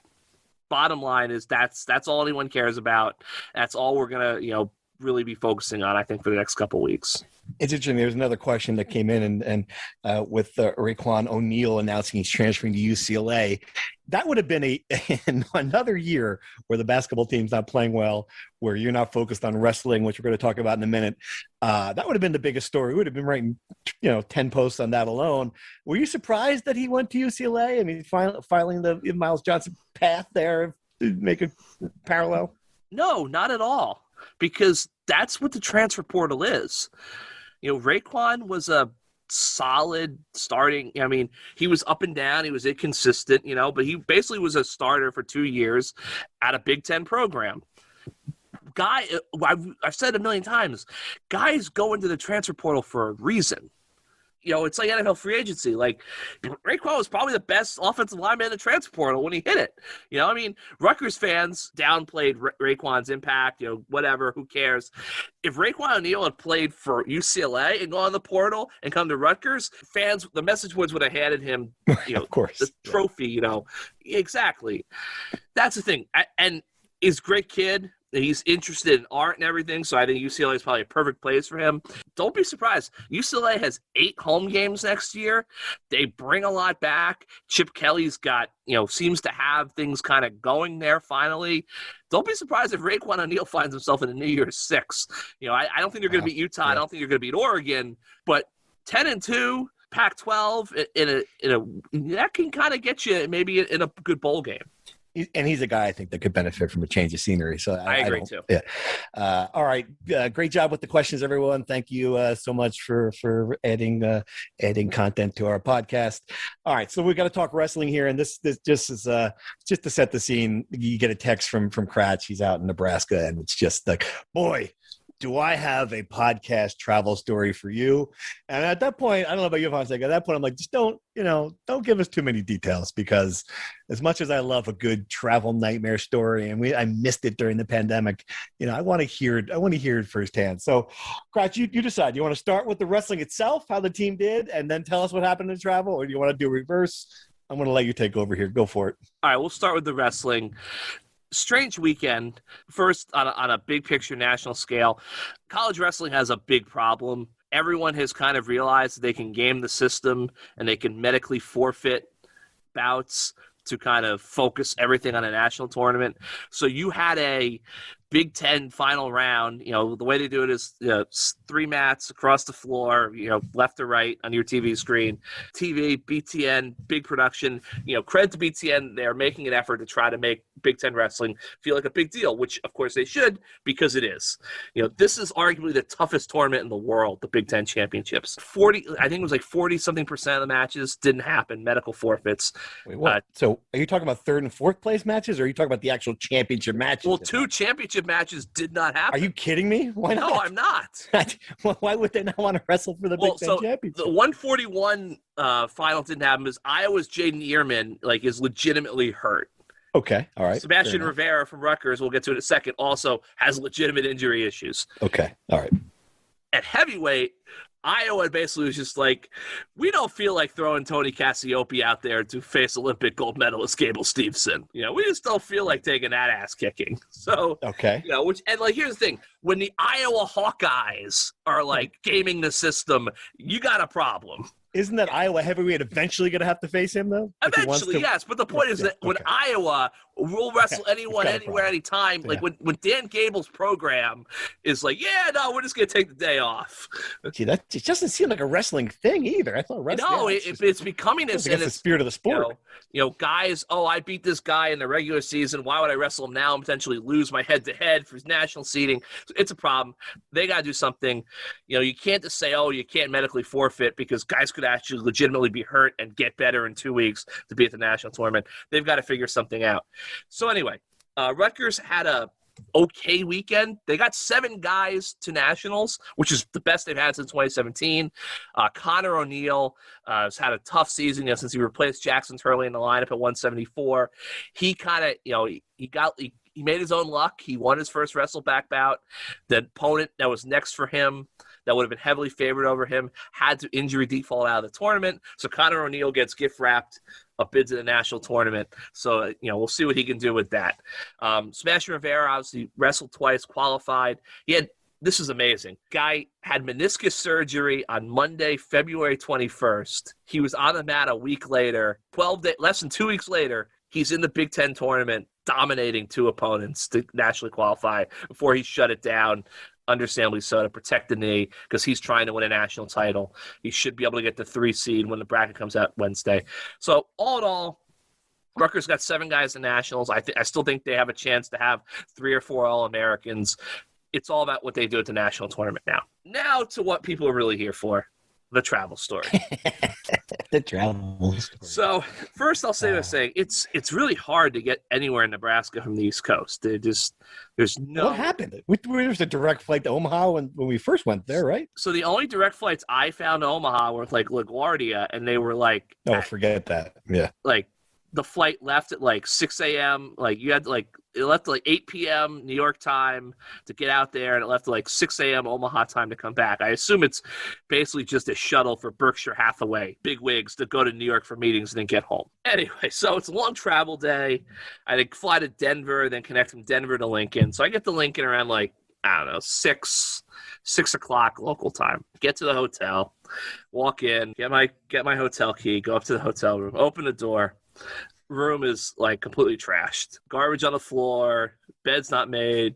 [SPEAKER 4] Bottom line is that's all anyone cares about. That's all we're going to, really be focusing on, I think, for the next couple of weeks.
[SPEAKER 2] It's interesting. There's another question that came in, and with Raekwon O'Neal announcing he's transferring to UCLA, that would have been another year where the basketball team's not playing well, where you're not focused on wrestling, which we're going to talk about in a minute. That would have been the biggest story. We would have been writing, 10 posts on that alone. Were you surprised that he went to UCLA? I mean, filing the Miles Johnson path there to make a parallel?
[SPEAKER 4] No, not at all, because that's what the transfer portal is. Raekwon was a solid starting. I mean, he was up and down. He was inconsistent, but he basically was a starter for 2 years at a Big Ten program. I've said a million times, guys go into the transfer portal for a reason. It's like NFL free agency. Like, Raekwon was probably the best offensive lineman in the transfer portal when he hit it. Rutgers fans downplayed Raekwon's impact, whatever, who cares? If Raekwon O'Neal had played for UCLA and gone in the portal and come to Rutgers, fans, the message boards would have handed him,
[SPEAKER 2] of course,
[SPEAKER 4] the trophy, Exactly. That's the thing. And he's a great kid. He's interested in art and everything, so I think UCLA is probably a perfect place for him. Don't be surprised. UCLA has 8 home games next year. They bring a lot back. Chip Kelly's got, seems to have things kind of going there finally. Don't be surprised if Raekwon O'Neal finds himself in a New Year's 6. I don't think they're going to beat Utah. Yeah. I don't think they're going to beat Oregon, but 10-2, Pac-12 in a that can kind of get you maybe in a good bowl game.
[SPEAKER 2] And he's a guy I think that could benefit from a change of scenery. So
[SPEAKER 4] I agree too.
[SPEAKER 2] Yeah. All right. Great job with the questions, everyone. Thank you so much for adding content to our podcast. All right. So we got to talk wrestling here, and this just is just to set the scene. You get a text from Kratch. He's out in Nebraska, and it's just like, boy, do I have a podcast travel story for you? And at that point, I don't know about you, Fonseca, at that point, I'm like, just don't give us too many details, because as much as I love a good travel nightmare story, and I missed it during the pandemic, I want to hear it firsthand. So, Kratch, you decide. You want to start with the wrestling itself, how the team did, and then tell us what happened in travel, or do you want to do reverse? I'm going to let you take over here. Go for it.
[SPEAKER 4] All right, we'll start with the wrestling. Strange weekend. First, on a big picture national scale, college wrestling has a big problem. Everyone has kind of realized that they can game the system and they can medically forfeit bouts to kind of focus everything on a national tournament. So you had a Big Ten final round. The way they do it is 3 mats across the floor, left to right on your TV screen. TV, BTN, big production. Credit to BTN. They're making an effort to try to make Big Ten wrestling feel like a big deal, which of course they should, because it is. This is arguably the toughest tournament in the world, the Big Ten championships. 40-something% of the matches didn't happen, medical forfeits.
[SPEAKER 2] Wait, what? So are you talking about 3rd and 4th place matches, or are you talking about the actual championship matches?
[SPEAKER 4] Well, 2 championship matches did not happen.
[SPEAKER 2] Are you kidding me? Why not?
[SPEAKER 4] No, I'm not.
[SPEAKER 2] Why would they not want to wrestle for the Big Ten championship?
[SPEAKER 4] The 141 final didn't happen because Iowa's Jaden Ehrman is legitimately hurt.
[SPEAKER 2] Okay, all right.
[SPEAKER 4] Sebastian Rivera from Rutgers, we'll get to it in a second, also has legitimate injury issues.
[SPEAKER 2] Okay, all right.
[SPEAKER 4] At heavyweight, Iowa basically was just like, we don't feel like throwing Tony Cassiope out there to face Olympic gold medalist Gable Steveson. We just don't feel like taking that ass kicking. So,
[SPEAKER 2] okay.
[SPEAKER 4] Here's the thing. When the Iowa Hawkeyes are gaming the system, you got a problem.
[SPEAKER 2] Isn't that Iowa heavyweight eventually going to have to face him, though?
[SPEAKER 4] Eventually, yes. But the point is that when Iowa will wrestle anyone, anywhere, anytime, when Dan Gable's program is we're just going to take the day off.
[SPEAKER 2] Gee, it doesn't seem like a wrestling thing either. I thought wrestling.
[SPEAKER 4] No, it's becoming this.
[SPEAKER 2] It's the spirit of the sport.
[SPEAKER 4] Guys, I beat this guy in the regular season. Why would I wrestle him now and potentially lose my head-to-head for his national seeding? It's a problem. They got to do something. You can't just say, you can't medically forfeit, because guys could actually legitimately be hurt and get better in 2 weeks to be at the national tournament. They've got to figure something out. So anyway, Rutgers had a okay weekend. They got 7 guys to nationals, which is the best they've had since 2017. Connor O'Neal has had a tough season, since he replaced Jackson Turley in the lineup at 174. He kind of, he made his own luck. He won his first wrestle-back bout. The opponent that was next for him, that would have been heavily favored over him, had to injury default out of the tournament. So Connor O'Neal gets gift-wrapped a bid to the national tournament. So, we'll see what he can do with that. Sebastian Rivera obviously wrestled twice, qualified. He had this is amazing. Guy had meniscus surgery on Monday, February 21st. He was on the mat a week later. Less than 2 weeks later, he's in the Big Ten tournament, dominating 2 opponents to nationally qualify before he shut it down, understandably so, to protect the knee because he's trying to win a national title. He should be able to get the 3 seed when the bracket comes out Wednesday. So all in all, Rutgers got 7 guys in nationals. I still think they have a chance to have 3 or 4 All-Americans. It's all about what they do at the national tournament now. Now to what people are really here for, the travel story.
[SPEAKER 2] The travel story.
[SPEAKER 4] So first I'll say this thing. It's really hard to get anywhere in Nebraska from the East Coast. There's no...
[SPEAKER 2] What happened? There was a direct flight to Omaha when we first went there, right?
[SPEAKER 4] So the only direct flights I found to Omaha were with like LaGuardia, and they were like...
[SPEAKER 2] Oh, forget that. Yeah.
[SPEAKER 4] Like the flight left at like 6 a.m. Like you had to like... It left at like 8 p.m. New York time to get out there, and it left at like 6 a.m. Omaha time to come back. I assume it's basically just a shuttle for Berkshire Hathaway bigwigs to go to New York for meetings and then get home. Anyway, so it's a long travel day. I think fly to Denver, then connect from Denver to Lincoln. So I get to Lincoln around like, I don't know, 6 o'clock local time. Get to the hotel, walk in, get my hotel key, go up to the hotel room, open the door. Room is like completely trashed. Garbage on the floor, bed's not made,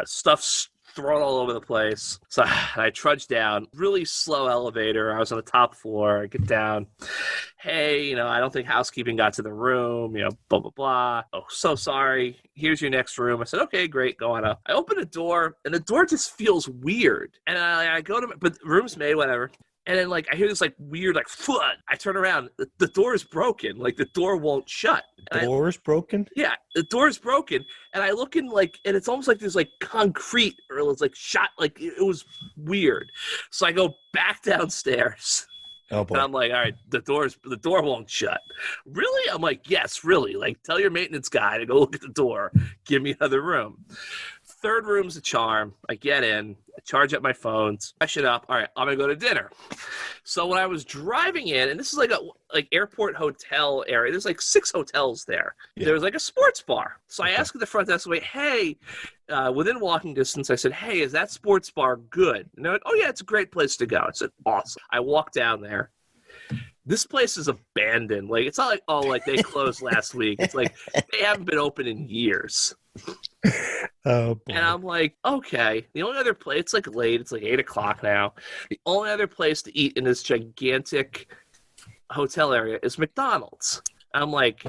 [SPEAKER 4] stuff's thrown all over the place. So I trudge down, really slow elevator. I was on the top floor. I get down. Hey, I don't think housekeeping got to the room, blah, blah, blah. Oh, so sorry. Here's your next room. I said, okay, great. Go on up. I open the door, and the door just feels weird. And I go to, but the room's made, whatever. And then, like, I hear this, like, weird, like, thud. I turn around. The door is broken. Like, the door won't shut.
[SPEAKER 2] The door is broken?
[SPEAKER 4] Yeah, the door is broken. And I look in, like, and it's almost like there's, like, concrete or it's, like, shot. Like, it was weird. So I go back downstairs.
[SPEAKER 2] Oh, boy.
[SPEAKER 4] And I'm like, all right, the door won't shut. Really? I'm like, yes, really. Like, tell your maintenance guy to go look at the door. Give me another room. Third room's a charm. I get in, I charge up my phones, freshen it up. All right, I'm gonna go to dinner. So when I was driving in, and this is like a airport hotel area. There's like 6 hotels there. Yeah. There was like a sports bar. So I asked at the front desk, hey, within walking distance, I said, hey, is that sports bar good? And they're like, oh yeah, it's a great place to go. I said, awesome. I walked down there. This place is abandoned. Like, it's not like, oh, like they closed last week. It's like they haven't been open in years.
[SPEAKER 2] Oh, boy.
[SPEAKER 4] And I'm like, okay. The only other place, it's like late. It's like 8 o'clock now. The only other place to eat in this gigantic hotel area is McDonald's. I'm like,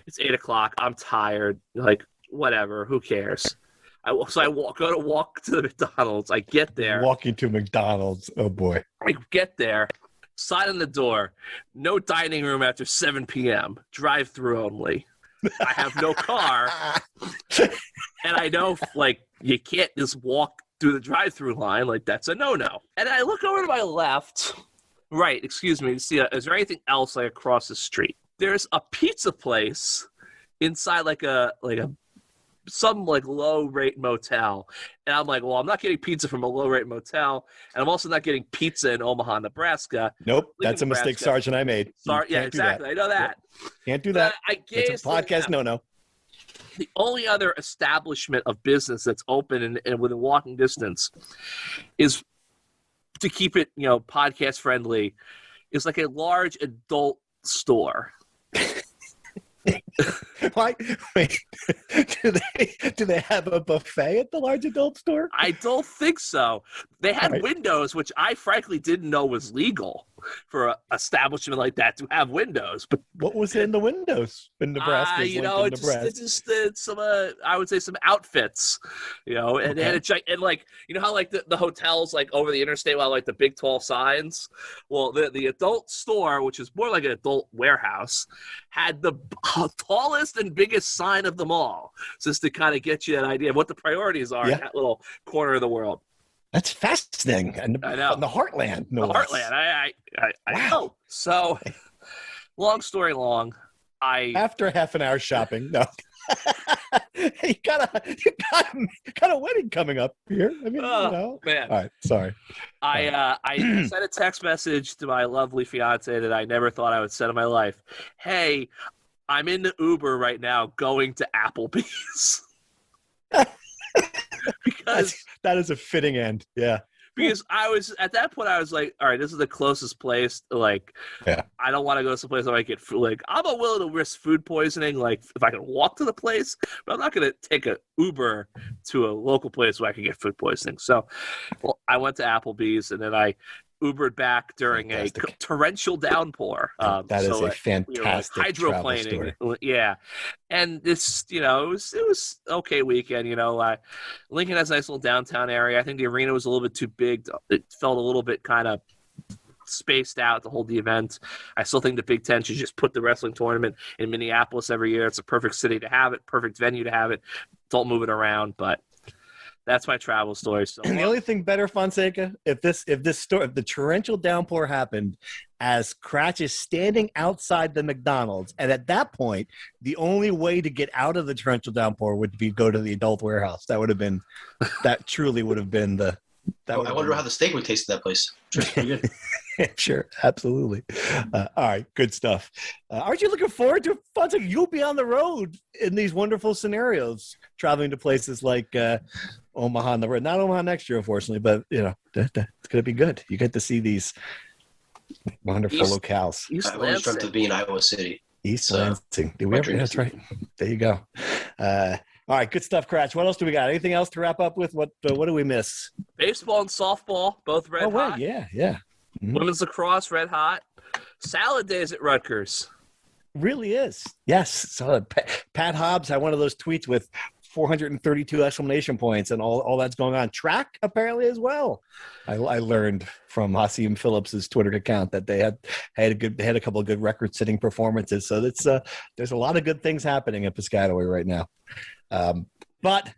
[SPEAKER 4] it's 8 o'clock. I'm tired. Like, whatever. Who cares? Go to walk to the McDonald's. I get there.
[SPEAKER 2] Walking to McDonald's. Oh, boy.
[SPEAKER 4] I get there. Sign on the door. No dining room after 7 p.m. Drive-through only. I have no car. And I know, like, you can't just walk through the drive-through line. Like, that's a no-no. And I look over to my left. Right, excuse me. See, is there anything else like across the street? There's a pizza place inside some low rate motel. And I'm like, well, I'm not getting pizza from a low rate motel, and I'm also not getting pizza in Omaha, Nebraska.
[SPEAKER 2] Nope, that's a mistake, Sergeant, I made.
[SPEAKER 4] Sorry, yeah, exactly. I know that.
[SPEAKER 2] Yep. Can't do that. It's a podcast no.
[SPEAKER 4] The only other establishment of business that's open and within walking distance is, to keep it, podcast friendly, is like a large adult store.
[SPEAKER 2] Why? Wait, do they have a buffet at the large adult store?
[SPEAKER 4] I don't think so. They had windows, which I frankly didn't know was legal for an establishment like that to have windows. But
[SPEAKER 2] what was in the windows in Nebraska?
[SPEAKER 4] It's some I would say some outfits, and they had and like how like the hotels like over the interstate, like the big tall signs. Well, the adult store, which is more like an adult warehouse, had the tallest and biggest sign of them all, just to kind of get you an idea of what the priorities are in that little corner of the world.
[SPEAKER 2] That's fascinating. I know. In the heartland. No less.
[SPEAKER 4] Heartland. I know. So, long story long,
[SPEAKER 2] after half an hour shopping, no. you got a wedding coming up here. I mean,
[SPEAKER 4] man.
[SPEAKER 2] All right, sorry.
[SPEAKER 4] I sent a text message to my lovely fiance that I never thought I would send in my life. Hey, I'm in the Uber right now going to Applebee's. because
[SPEAKER 2] that is a fitting end. Yeah.
[SPEAKER 4] Because I was at that point, I was like, all right, this is the closest place. Like, I don't want to go to some place where I get food. Like, I'm willing to risk food poisoning. Like, if I can walk to the place, but I'm not going to take an Uber to a local place where I can get food poisoning. So, I went to Applebee's and then I Ubered back during a torrential downpour.
[SPEAKER 2] That is a fantastic
[SPEAKER 4] hydroplaning. Yeah, and this, it was okay weekend. Lincoln has a nice little downtown area. I think the arena was a little bit too big. It felt a little bit kind of spaced out to hold the event. I still think the Big Ten should just put the wrestling tournament in Minneapolis every year. It's a perfect city to have it, perfect venue to have it. Don't move it around, but. That's my travel story. So,
[SPEAKER 2] and the only thing better, Fonseca, if the torrential downpour happened as Cratch is standing outside the McDonald's, and at that point, the only way to get out of the torrential downpour would be go to the adult warehouse. That truly would have been the.
[SPEAKER 3] I wonder how the steak would taste in that place. Sure, pretty good.
[SPEAKER 2] Sure, absolutely. All right, good stuff. Aren't you looking forward to Fonseca? You'll be on the road in these wonderful scenarios, traveling to places like Omaha, not Omaha next year, unfortunately, but it's going to be good. You get to see these wonderful locales.
[SPEAKER 3] I always dreamt of being in Iowa City.
[SPEAKER 2] East Lansing. That's right. There you go. All right, good stuff, Cratch. What else do we got? Anything else to wrap up with? What do we miss?
[SPEAKER 4] Baseball and softball, both red hot.
[SPEAKER 2] Yeah. Mm-hmm.
[SPEAKER 4] Women's lacrosse, red hot. Salad days at Rutgers.
[SPEAKER 2] Really is. Yes. So Pat Hobbs had one of those tweets with 432 exclamation points and all that's going on. Track apparently as well. I learned from Hasim Phillips's Twitter account that they had a couple of good record-setting performances. So there's a lot of good things happening at Piscataway right now. But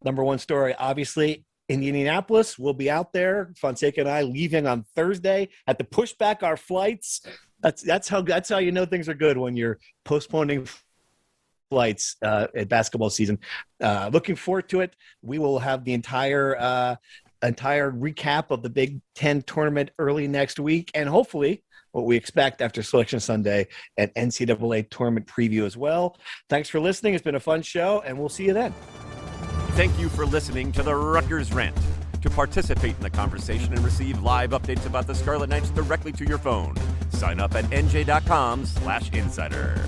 [SPEAKER 2] number one story, obviously, in Indianapolis, we'll be out there. Fonseca and I leaving on Thursday. Had to push back our flights. That's how you know things are good when you're postponing flights at basketball season. Looking forward to it. We will have the entire recap of the Big Ten tournament early next week, and hopefully what we expect after Selection Sunday, an NCAA tournament preview as well. Thanks for listening. It's been a fun show, and we'll see you then.
[SPEAKER 1] Thank you for listening to the Rutgers Rant. To participate in the conversation and receive live updates about the Scarlet Knights directly to your phone, sign up at NJ.com/insider.